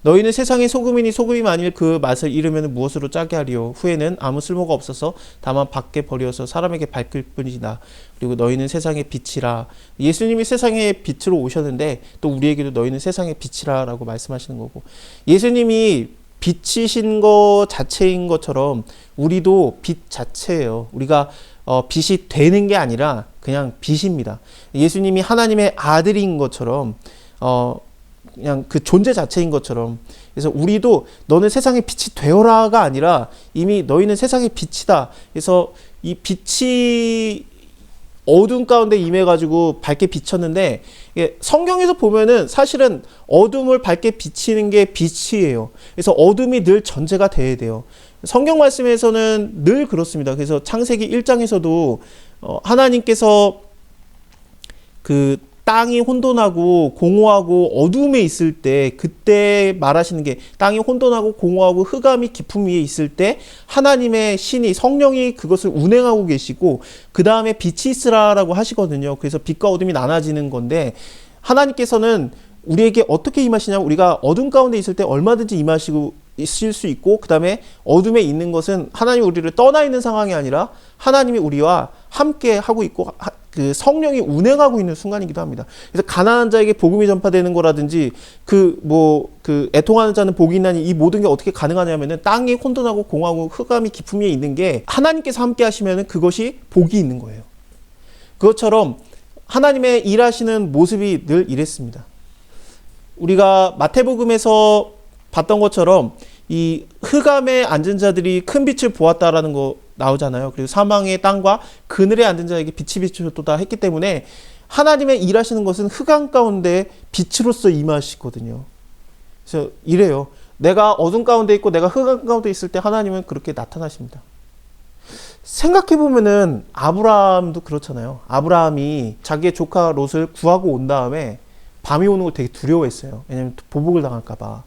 너희는 세상의 소금이니 소금이 만일 그 맛을 잃으면 무엇으로 짜게 하리요. 후에는 아무 쓸모가 없어서 다만 밖에 버려서 사람에게 밝힐 뿐이다. 그리고 너희는 세상의 빛이라. 예수님이 세상의 빛으로 오셨는데 또 우리에게도 너희는 세상의 빛이라 라고 말씀하시는 거고, 예수님이 빛이신 것 자체인 것처럼 우리도 빛 자체예요. 우리가 빛이 되는 게 아니라 그냥 빛입니다. 예수님이 하나님의 아들인 것처럼 그냥 그 존재 자체인 것처럼, 그래서 우리도 너는 세상의 빛이 되어라가 아니라 이미 너희는 세상의 빛이다. 그래서 이 빛이 어둠 가운데 임해가지고 밝게 비쳤는데, 성경에서 보면은 사실은 어둠을 밝게 비치는 게 빛이에요. 그래서 어둠이 늘 전제가 돼야 돼요. 성경 말씀에서는 늘 그렇습니다. 그래서 창세기 1장에서도 하나님께서 그 땅이 혼돈하고 공허하고 어둠에 있을 때, 그때 말하시는 게 땅이 혼돈하고 공허하고 흑암이 깊음 위에 있을 때 하나님의 신이, 성령이 그것을 운행하고 계시고 그 다음에 빛이 있으라라고 하시거든요. 그래서 빛과 어둠이 나눠지는 건데, 하나님께서는 우리에게 어떻게 임하시냐면, 우리가 어둠 가운데 있을 때 얼마든지 임하시고 있을 수 있고, 그 다음에 어둠에 있는 것은 하나님이 우리를 떠나 있는 상황이 아니라 하나님이 우리와 함께 하고 있고 그 성령이 운행하고 있는 순간이기도 합니다. 그래서 가난한 자에게 복음이 전파되는 거라든지 그 애통하는 자는 복이 있나니, 이 모든 게 어떻게 가능하냐면은 땅이 혼돈하고 공허하고 흑암이 깊음 위에 있는 게 하나님께서 함께 하시면은 그것이 복이 있는 거예요. 그것처럼 하나님의 일하시는 모습이 늘 이랬습니다. 우리가 마태복음에서 봤던 것처럼 이 흑암에 앉은 자들이 큰 빛을 보았다라는 거 나오잖아요. 그리고 사망의 땅과 그늘에 앉은 자에게 빛이 비추었도다 했기 때문에 하나님의 일하시는 것은 흑암 가운데 빛으로서 임하시거든요. 그래서 이래요. 내가 어둠 가운데 있고 내가 흑암 가운데 있을 때 하나님은 그렇게 나타나십니다. 생각해보면은 아브라함도 그렇잖아요. 아브라함이 자기의 조카 롯을 구하고 온 다음에 밤이 오는 걸 되게 두려워했어요. 왜냐면 보복을 당할까봐.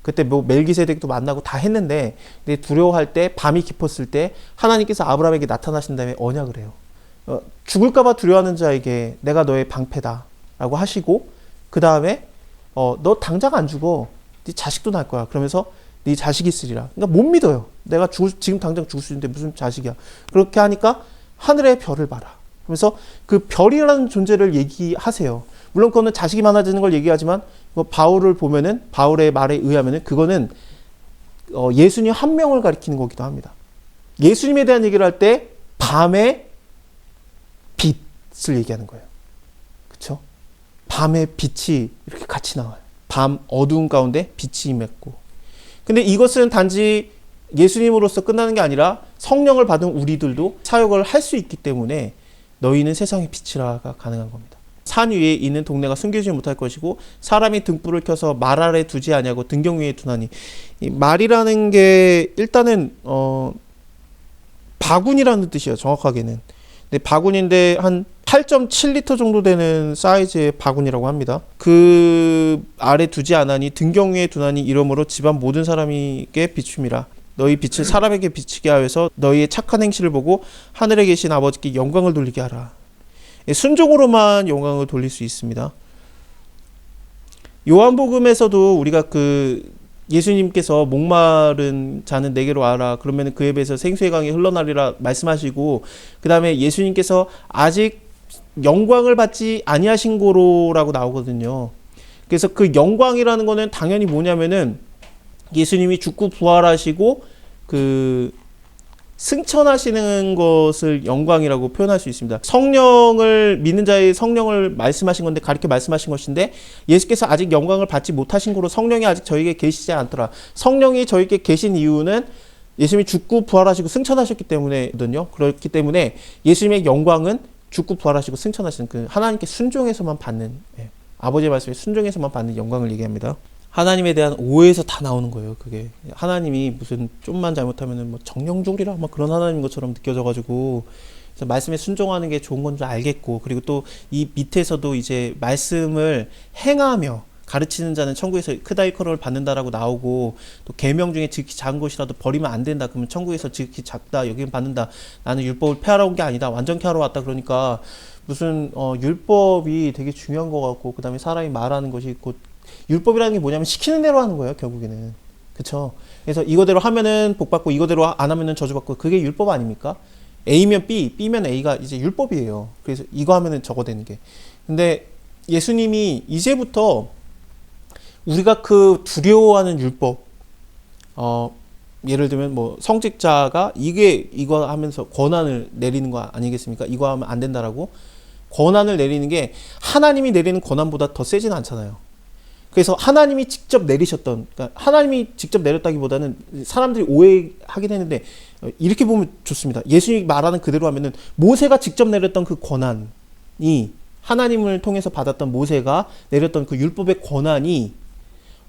그때 뭐 멜기세덱도 만나고 다 했는데, 근데 두려워할 때, 밤이 깊었을 때 하나님께서 아브라함에게 나타나신 다음에 언약을 해요. 죽을까봐 두려워하는 자에게 내가 너의 방패다 라고 하시고, 그 다음에 너 당장 안 죽어. 네 자식도 날 거야. 그러면서 네 자식이 있으리라. 그러니까 못 믿어요. 내가 지금 당장 죽을 수 있는데 무슨 자식이야. 그렇게 하니까 하늘의 별을 봐라. 그러면서 그 별이라는 존재를 얘기하세요. 물론 그거는 자식이 많아지는 걸 얘기하지만, 바울을 보면은, 바울의 말에 의하면은 그거는 예수님 한 명을 가리키는 거기도 합니다. 예수님에 대한 얘기를 할 때 밤의 빛을 얘기하는 거예요. 그렇죠? 밤의 빛이 이렇게 같이 나와요. 밤 어두운 가운데 빛이 임했고. 근데 이것은 단지 예수님으로서 끝나는 게 아니라 성령을 받은 우리들도 사역을 할 수 있기 때문에 너희는 세상의 빛이라가 가능한 겁니다. 산 위에 있는 동네가 숨기지 못할 것이고 사람이 등불을 켜서 말 아래 두지 아니하고 등경 위에 두나니, 이 말이라는 게 일단은 바구니라는 뜻이에요. 정확하게는. 근데 바구니인데 한 8.7리터 정도 되는 사이즈의 바구니라고 합니다. 그 아래 두지 않으니 등경 위에 두나니 이러므로 집안 모든 사람에게 비춤이라. 너희 빛을 사람에게 비치게 하여서 너희의 착한 행실을 보고 하늘에 계신 아버지께 영광을 돌리게 하라. 순종으로만 영광을 돌릴 수 있습니다. 요한복음에서도 우리가 예수님께서 목마른 자는 내게로 와라. 그러면 그에 비해서 생수의 강이 흘러나리라 말씀하시고, 그 다음에 예수님께서 아직 영광을 받지 아니하신 고로라고 나오거든요. 그래서 그 영광이라는 거는 당연히 뭐냐면은 예수님이 죽고 부활하시고 승천하시는 것을 영광이라고 표현할 수 있습니다. 성령을 믿는 자의 성령을 말씀하신 건데, 가르쳐 말씀하신 것인데, 예수께서 아직 영광을 받지 못하신 거로 성령이 아직 저에게 계시지 않더라. 성령이 저에게 계신 이유는 예수님이 죽고 부활하시고 승천하셨기 때문에거든요. 그렇기 때문에 예수님의 영광은 죽고 부활하시고 승천하시는 그 하나님께 순종해서만 받는, 아버지의 말씀에 순종해서만 받는 영광을 얘기합니다. 하나님에 대한 오해에서 다 나오는 거예요. 그게 하나님이 무슨 좀만 잘못하면은 뭐 정령족이라 막 그런 하나님인 것처럼 느껴져가지고, 그래서 말씀에 순종하는 게 좋은 건 줄 알겠고, 그리고 또 이 밑에서도 이제 말씀을 행하며 가르치는 자는 천국에서 크다 일컬음을 받는다라고 나오고, 또 계명 중에 지극히 작은 것이라도 버리면 안 된다. 그러면 천국에서 지극히 작다 여기는 받는다. 나는 율법을 폐하러 온 게 아니다. 완전케 하러 왔다. 그러니까 무슨 율법이 되게 중요한 것 같고, 그 다음에 사람이 말하는 것이 곧 율법이라는 게 뭐냐면 시키는 대로 하는 거예요, 결국에는. 그쵸? 그래서 이거대로 하면은 복 받고 이거대로 안 하면은 저주 받고, 그게 율법 아닙니까? A면 B, B면 A가 이제 율법이에요. 그래서 이거 하면은 저거 되는 게. 근데 예수님이 이제부터 우리가 그 두려워하는 율법, 예를 들면 뭐 성직자가 이거 하면서 권한을 내리는 거 아니겠습니까? 이거 하면 안 된다라고 권한을 내리는 게 하나님이 내리는 권한보다 더 세진 않잖아요. 그래서 하나님이 직접 내리셨던, 그러니까 하나님이 직접 내렸다기보다는 사람들이 오해하긴 했는데, 이렇게 보면 좋습니다. 예수님이 말하는 그대로 하면은 모세가 직접 내렸던 그 권한이, 하나님을 통해서 받았던 모세가 내렸던 그 율법의 권한이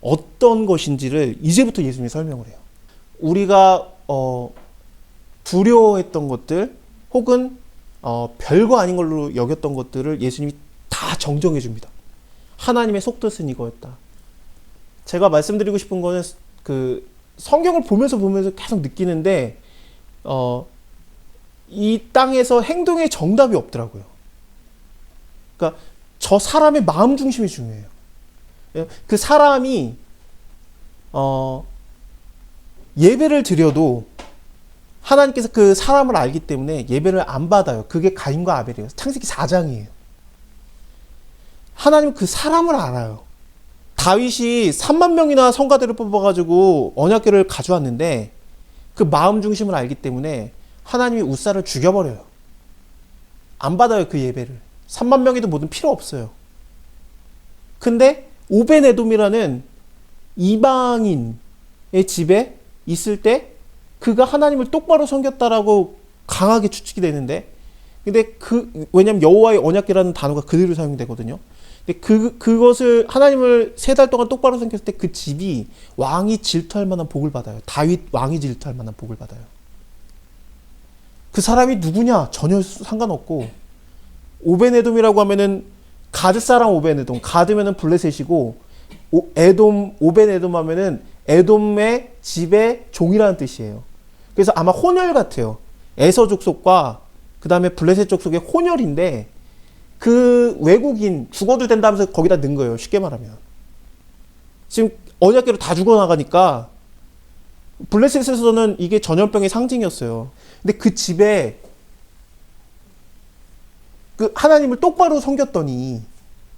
어떤 것인지를 이제부터 예수님이 설명을 해요. 우리가 두려워했던 것들, 혹은 별거 아닌 걸로 여겼던 것들을 예수님이 다 정정해 줍니다. 하나님의 속뜻은 이거였다. 제가 말씀드리고 싶은 거는 그 성경을 보면서 계속 느끼는데, 이 땅에서 행동의 정답이 없더라고요. 그러니까 저 사람의 마음 중심이 중요해요. 그 사람이 예배를 드려도 하나님께서 그 사람을 알기 때문에 예배를 안 받아요. 그게 가인과 아벨이에요. 창세기 4장이에요. 하나님은 그 사람을 알아요. 다윗이 3만 명이나 성가대를 뽑아가지고 언약궤를 가져왔는데 그 마음 중심을 알기 때문에 하나님이 우사를 죽여버려요. 안 받아요, 그 예배를. 3만 명이도 뭐든 필요 없어요. 근데 오벤에돔이라는 이방인의 집에 있을 때 그가 하나님을 똑바로 섬겼다라고 강하게 추측이 되는데, 근데 왜냐면 여호와의 언약궤라는 단어가 그대로 사용이 되거든요. 근데 그것을 하나님을 3달 동안 똑바로 섬겼을 때 그 집이 왕이 질투할 만한 복을 받아요. 다윗 왕이 질투할 만한 복을 받아요. 그 사람이 누구냐? 전혀 상관없고, 오벤에돔이라고 하면은 가드 사람 오벤에돔, 가드면은 블레셋이고, 오벤에돔 하면은 에돔의 집의 종이라는 뜻이에요. 그래서 아마 혼혈 같아요. 에서 족속과 그 다음에 블레셋 족속의 혼혈인데, 그 외국인 죽어도 된다면서 거기다 넣은 거예요. 쉽게 말하면. 지금 언약궤로 다 죽어나가니까 블레셋에서는 이게 전염병의 상징이었어요. 근데 그 집에 그 하나님을 똑바로 섬겼더니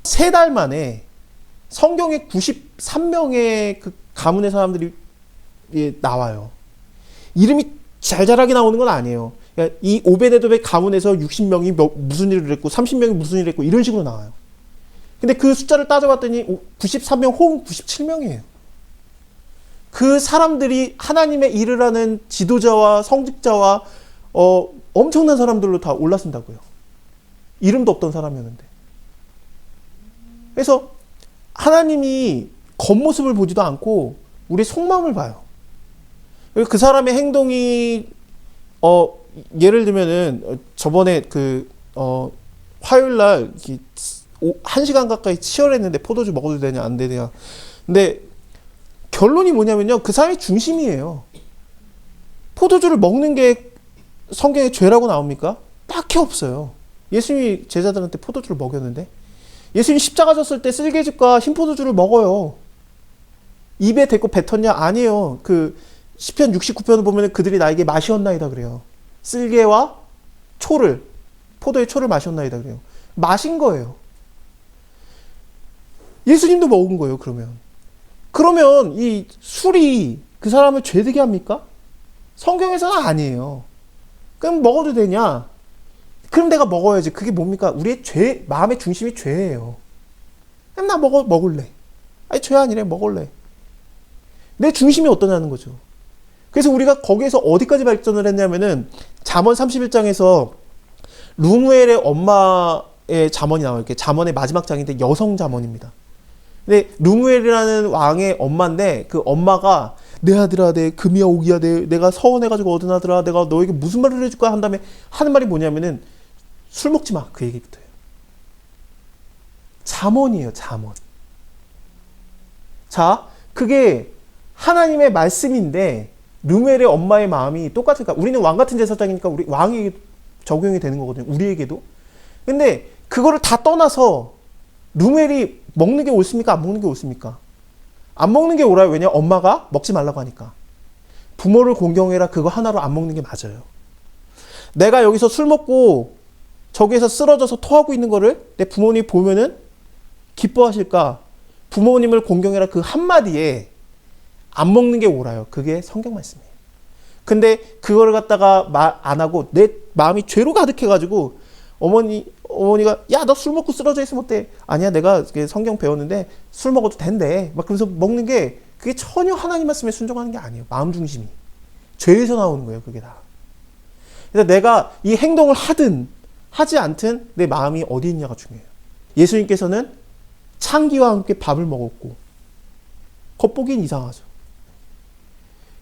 3달 만에 성경에 93명의 그 가문의 사람들이 나와요. 이름이 잘잘하게 나오는 건 아니에요. 그러니까 이 오베데돔의 가문에서 60명이 무슨 일을 했고 30명이 무슨 일을 했고 이런 식으로 나와요. 근데 그 숫자를 따져봤더니 93명 혹은 97명이에요. 그 사람들이 하나님의 일을 하는 지도자와 성직자와 엄청난 사람들로 다 올라선다고요. 이름도 없던 사람이었는데. 그래서 하나님이 겉모습을 보지도 않고 우리의 속마음을 봐요. 그 사람의 행동이 예를 들면은 저번에 화요일날 1시간 가까이 치열했는데 포도주 먹어도 되냐 안 되냐. 근데 결론이 뭐냐면요, 그 사람이 중심이에요. 포도주를 먹는 게 성경에 죄라고 나옵니까? 딱히 없어요. 예수님이 제자들한테 포도주를 먹였는데, 예수님이 십자가 졌을 때 쓸개즙과 흰포도주를 먹어요. 입에 대고 뱉었냐? 아니에요. 그 시편 69편을 보면 그들이 나에게 마시었나이다 그래요. 쓸개와 초를, 포도의 초를 마셨나이다 그래요. 마신 거예요. 예수님도 먹은 거예요. 그러면 이 술이 그 사람을 죄되게 합니까? 성경에서는 아니에요. 그럼 먹어도 되냐? 그럼 내가 먹어야지. 그게 뭡니까? 우리의 마음의 중심이 죄예요. 그럼 나 먹을래. 아니, 죄 아니래. 먹을래. 내 중심이 어떠냐는 거죠. 그래서 우리가 거기에서 어디까지 발전을 했냐면은 잠언 31장에서 르무엘의 엄마의 잠언이 나와요. 이렇게 잠언의 마지막 장인데 여성 잠언입니다. 근데 르무엘이라는 왕의 엄마인데, 그 엄마가 내 아들아, 내 금이야 옥이야, 내가 서운해가지고 얻은 아들아, 내가 너에게 무슨 말을 해줄까 한 다음에 하는 말이 뭐냐면은 술 먹지 마. 그 얘기부터예요. 잠언이에요. 잠언. 자, 그게 하나님의 말씀인데 르무엘의 엄마의 마음이 똑같을까? 우리는 왕 같은 제사장이니까 우리 왕에게 적용이 되는 거거든요. 우리에게도. 근데 그거를 다 떠나서 루멜이 먹는 게 옳습니까? 안 먹는 게 옳습니까? 안 먹는 게 옳아요. 왜냐? 엄마가 먹지 말라고 하니까. 부모를 공경해라. 그거 하나로 안 먹는 게 맞아요. 내가 여기서 술 먹고 저기에서 쓰러져서 토하고 있는 거를 내 부모님이 보면은 기뻐하실까? 부모님을 공경해라. 그 한마디에 안 먹는 게 옳아요. 그게 성경 말씀이에요. 근데 그거를 갖다가 말 안 하고 내 마음이 죄로 가득해가지고 어머니가 야, 너 술 먹고 쓰러져 있으면 어때? 아니야, 내가 성경 배웠는데 술 먹어도 된대. 막 그러면서 먹는 게 그게 전혀 하나님 말씀에 순종하는 게 아니에요. 마음 중심이. 죄에서 나오는 거예요, 그게 다. 그래서 내가 이 행동을 하든 하지 않든 내 마음이 어디 있냐가 중요해요. 예수님께서는 창기와 함께 밥을 먹었고 겉보기엔 이상하죠.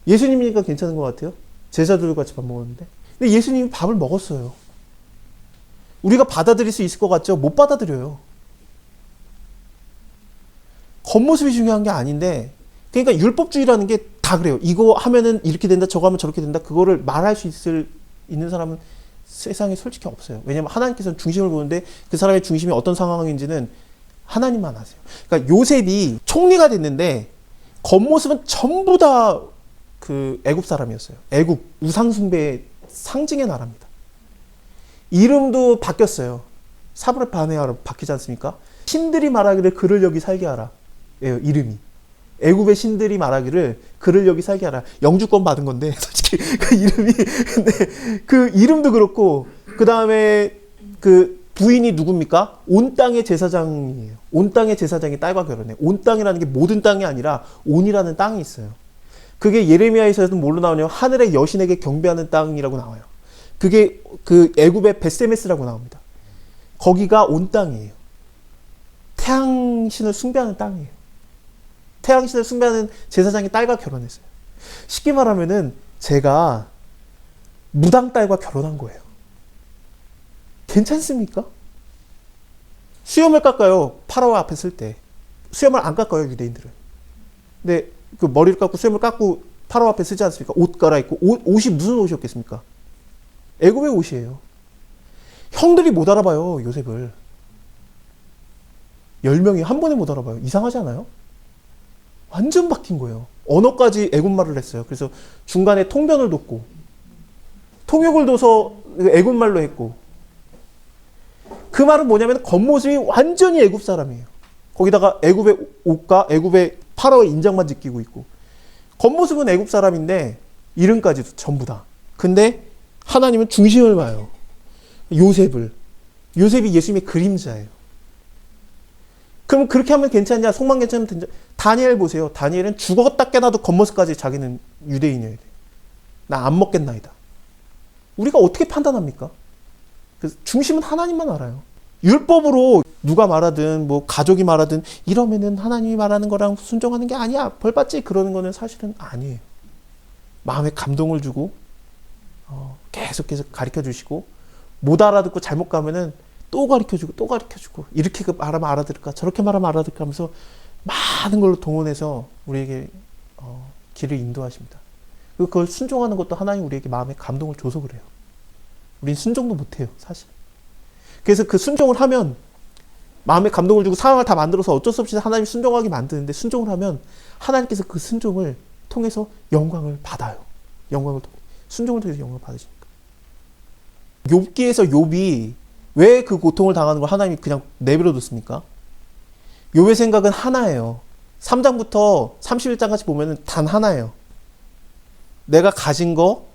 예수님이니까 괜찮은 것 같아요. 제자들과 같이 밥 먹었는데. 근데 예수님이 밥을 먹었어요. 우리가 받아들일 수 있을 것 같죠? 못 받아들여요. 겉모습이 중요한 게 아닌데, 그러니까 율법주의라는 게 다 그래요. 이거 하면은 이렇게 된다, 저거 하면 저렇게 된다. 그거를 말할 수 있는 사람은 세상에 솔직히 없어요. 왜냐하면 하나님께서는 중심을 보는데 그 사람의 중심이 어떤 상황인지는 하나님만 아세요. 그러니까 요셉이 총리가 됐는데 겉모습은 전부 다 그 애굽 사람이었어요. 애굽 우상숭배의 상징의 나라입니다. 이름도 바뀌었어요. 사브레바네아로 바뀌지 않습니까? 신들이 말하기를 그를 여기 살게 하라. 예요, 이름이. 애굽의 신들이 말하기를 그를 여기 살게 하라. 영주권 받은 건데 솔직히 그 이름이 근데 그 이름도 그렇고 그 다음에 그 부인이 누굽니까? 온 땅의 제사장이에요. 온 땅의 제사장이 딸과 결혼해. 온 땅이라는 게 모든 땅이 아니라 온이라는 땅이 있어요. 그게 예레미야에서도 뭘로 나오냐면 하늘의 여신에게 경배하는 땅이라고 나와요. 그게 그 애굽의 베세메스라고 나옵니다. 거기가 온 땅이에요. 태양신을 숭배하는 땅이에요. 태양신을 숭배하는 제사장이 딸과 결혼했어요. 쉽게 말하면은 제가 무당 딸과 결혼한 거예요. 괜찮습니까? 수염을 깎아요. 파라오 앞에 쓸 때. 수염을 안 깎아요, 유대인들은. 근데 그 머리를 깎고 수염을 깎고 파라오 앞에 쓰지 않습니까? 옷 갈아입고. 옷이 무슨 옷이었겠습니까? 애굽의 옷이에요. 형들이 못 알아봐요, 요셉을. 10명이 한 번에 못 알아봐요. 이상하지 않아요? 완전 바뀐 거예요. 언어까지 애굽말을 했어요. 그래서 중간에 통변을 뒀고 통역을 둬서 애굽말로 했고 그 말은 뭐냐면 겉모습이 완전히 애굽 사람이에요. 거기다가 애굽의 옷과 애굽의 파라오의 인장만 지키고 있고 겉모습은 애굽 사람인데 이름까지도 전부 다. 근데 하나님은 중심을 봐요. 요셉이 예수님의 그림자예요. 그럼 그렇게 하면 괜찮냐? 속만 괜찮으면 된다. 다니엘 보세요. 다니엘은 죽었다 깨나도 겉모습까지 자기는 유대인이어야 돼. 나 안 먹겠나이다. 우리가 어떻게 판단합니까? 그래서 중심은 하나님만 알아요. 율법으로 누가 말하든 뭐 가족이 말하든 이러면은 하나님이 말하는 거랑 순종하는 게 아니야. 벌 받지. 그러는 거는 사실은 아니에요. 마음에 감동을 주고 계속 가르쳐 주시고 못 알아듣고 잘못 가면은 또 가르쳐주고 또 가르쳐주고 이렇게 말하면 알아들을까 저렇게 말하면 알아들을까 하면서 많은 걸로 동원해서 우리에게 길을 인도하십니다. 그리고 그걸 순종하는 것도 하나님 우리에게 마음에 감동을 줘서 그래요. 우린 순종도 못해요, 사실. 그래서 그 순종을 하면 마음에 감동을 주고 상황을 다 만들어서 어쩔 수 없이 하나님 순종하게 만드는데 순종을 하면 하나님께서 그 순종을 통해서 영광을 받아요. 순종을 통해서 영광을 받으시니까. 욥기에서 욥이 왜 그 고통을 당하는 걸 하나님이 그냥 내버려 뒀습니까? 욥의 생각은 하나예요. 3장부터 31장까지 보면은 단 하나예요. 내가 가진 거,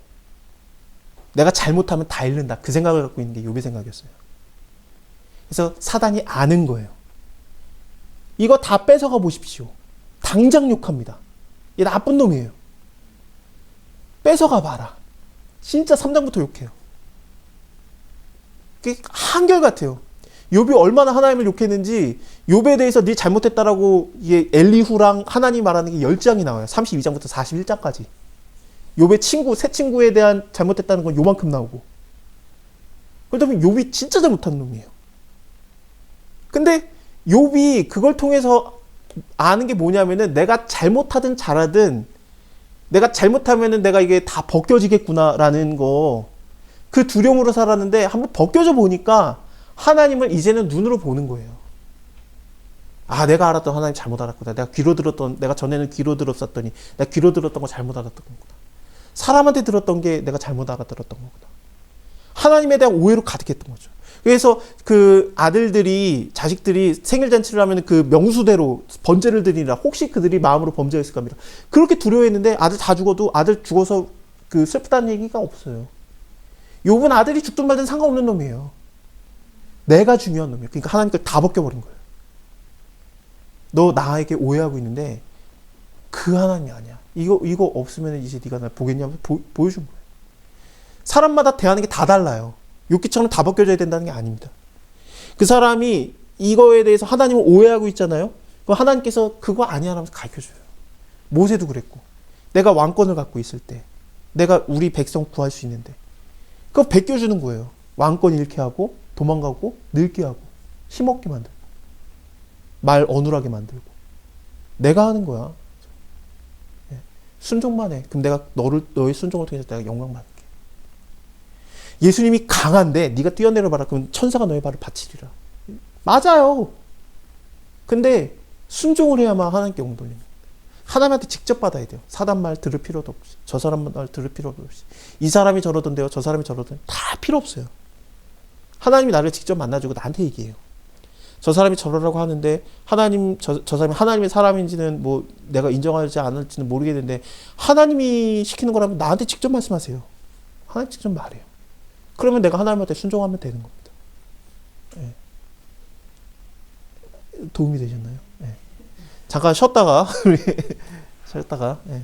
내가 잘못하면 다 잃는다. 그 생각을 갖고 있는 게 욥의 생각이었어요. 그래서 사단이 아는 거예요. 이거 다 뺏어가 보십시오. 당장 욕합니다. 얘 나쁜 놈이에요. 뺏어가 봐라. 진짜 3장부터 욕해요. 그게 한결같아요. 욥이 얼마나 하나님을 욕했는지 욥에 대해서 네 잘못했다라고 이게 엘리후랑 하나님 말하는 게 10장이 나와요. 32장부터 41장까지. 욥의 새 친구에 대한 잘못했다는 건 요만큼 나오고. 그러다 보면 욥이 진짜 잘못한 놈이에요. 근데 욥이 그걸 통해서 아는 게 뭐냐면은 내가 잘못하든 잘하든 내가 잘못하면은 내가 이게 다 벗겨지겠구나라는 거 그 두려움으로 살았는데 한번 벗겨져 보니까 하나님을 이제는 눈으로 보는 거예요. 아, 내가 알았던 하나님 잘못 알았구나. 내가 전에는 귀로 들었었더니 내가 귀로 들었던 거 잘못 알았던 거구나. 사람한테 들었던 게 내가 잘못 알아들었던 거구나. 하나님에 대한 오해로 가득했던 거죠. 그래서 그 자식들이 생일잔치를 하면 그 명수대로 번제를 드리라. 혹시 그들이 마음으로 범죄했을 겁니다. 그렇게 두려워했는데 아들 다 죽어도 아들 죽어서 그 슬프다는 얘기가 없어요. 욥은 아들이 죽든 말든 상관없는 놈이에요. 내가 중요한 놈이에요. 그러니까 하나님 걸 다 벗겨버린 거예요. 너 나에게 오해하고 있는데 그 하나님이 아니야. 이거 없으면 이제 네가 날 보겠냐고 보여준 거예요. 사람마다 대하는 게 다 달라요. 욥기처럼 다 벗겨져야 된다는 게 아닙니다. 그 사람이 이거에 대해서 하나님을 오해하고 있잖아요. 그럼 하나님께서 그거 아니야 라면서 가르쳐줘요. 모세도 그랬고, 내가 왕권을 갖고 있을 때 내가 우리 백성 구할 수 있는데 그거 베껴주는 거예요. 왕권 잃게 하고 도망가고 늙게 하고 힘없게 만들고 말 어눌하게 만들고 내가 하는 거야. 순종만 해. 그럼 내가 너의 순종을 통해서 내가 영광 받을게. 예수님이 강한데 네가 뛰어내려 봐라. 그럼 천사가 너의 발을 받치리라. 맞아요. 근데 순종을 해야만 하나님께 영광 돌립니다. 하나님한테 직접 받아야 돼요. 사단 말 들을 필요도 없이, 저 사람 말 들을 필요도 없이, 이 사람이 저러던데요, 저 사람이 저러던데, 다 필요 없어요. 하나님이 나를 직접 만나주고 나한테 얘기해요. 저 사람이 저러라고 하는데 저 사람이 하나님의 사람인지는 뭐 내가 인정하지 않을지는 모르겠는데 하나님이 시키는 거라면 나한테 직접 말씀하세요. 하나님 직접 말해요. 그러면 내가 하나님한테 순종하면 되는 겁니다. 네. 도움이 되셨나요? 네. 잠깐 쉬었다가 네.